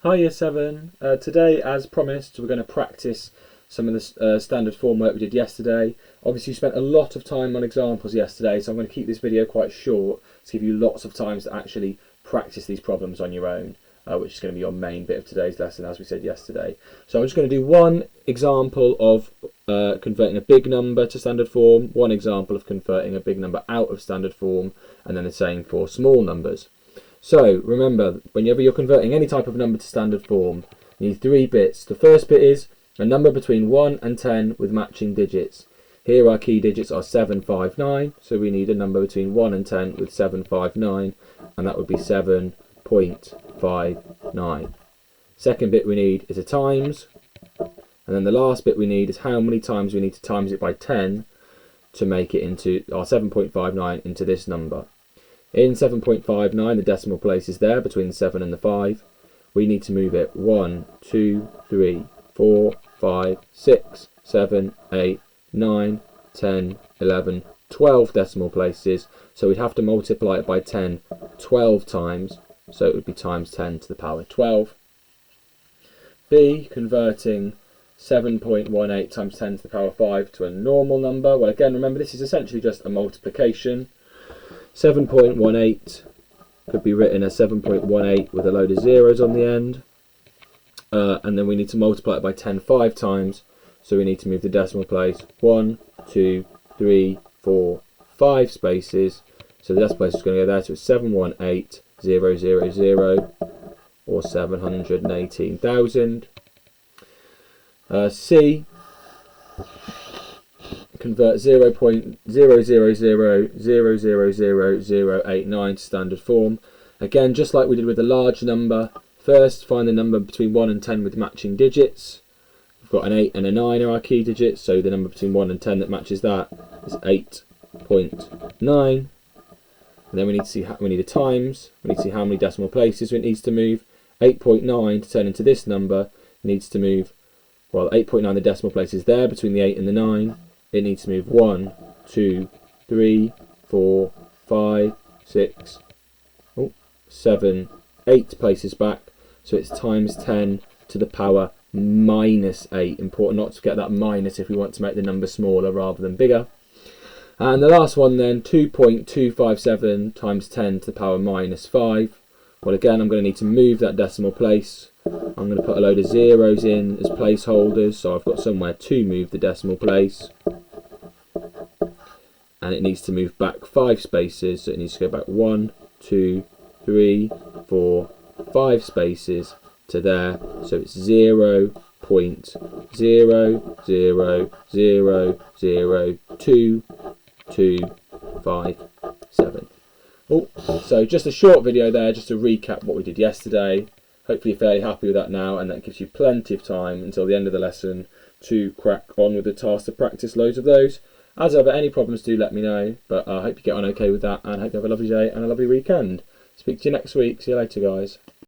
Hi Year 7. Today, as promised, we're going to practice some of the standard form work we did yesterday. Obviously, you spent a lot of time on examples yesterday, so I'm going to keep this video quite short to give you lots of time to actually practice these problems on your own, which is going to be your main bit of today's lesson, as we said yesterday. So I'm just going to do one example of converting a big number to standard form, one example of converting a big number out of standard form, and then the same for small numbers. So remember, whenever you're converting any type of number to standard form, you need three bits. The first bit is a number between 1 and 10 with matching digits. Here our key digits are 7, 5, 9, so we need a number between 1 and 10 with 7, 5, 9, and that would be 7.59. Second bit we need is a times, and then the last bit we need is how many times we need to times it by 10 to make it into our 7.59 into this number. In 7.59, the decimal place is there between the 7 and the 5. We need to move it 1, 2, 3, 4, 5, 6, 7, 8, 9, 10, 11, 12 decimal places. So we'd have to multiply it by 10 12 times. So it would be times 10 to the power 12. B, converting 7.18 times 10 to the power 5 to a normal number. Well, again, remember this is essentially just a multiplication. 7.18 could be written as 7.18 with a load of zeros on the end, and then we need to multiply it by 10 5 times, so we need to move the decimal place 1, 2, 3, 4, 5 spaces, so the decimal place is going to go there, so it's 718,000 or 718,000. C, convert 0.000000089 to standard form. Again, just like we did with a large number, first find the number between 1 and 10 with matching digits. We've got an 8 and a 9 are our key digits, so the number between 1 and 10 that matches that is 8.9. And then we need to see we need a times. We need to see how many decimal places it needs to move. 8.9 to turn into this number needs to move, well, 8.9 the decimal place is there between the 8 and the 9. It needs to move 1, 2, 3, 4, 5, 6, 7, 8 places back. So it's times 10 to the power minus 8. Important not to get that minus if we want to make the number smaller rather than bigger. And the last one then, 2.257 times 10 to the power minus 5. Well, again, I'm going to need to move that decimal place. I'm going to put a load of zeros in as placeholders, so I've got somewhere to move the decimal place. And it needs to move back 5 spaces, so it needs to go back 1, 2, 3, 4, 5 spaces to there, so it's 0.0000227. So just a short video there, just to recap what we did yesterday. Hopefully you're fairly happy with that now, and that gives you plenty of time until the end of the lesson to crack on with the task to practice loads of those. As ever, any problems do let me know, but I hope you get on okay with that, and hope you have a lovely day and a lovely weekend. Speak to you next week. See you later, guys.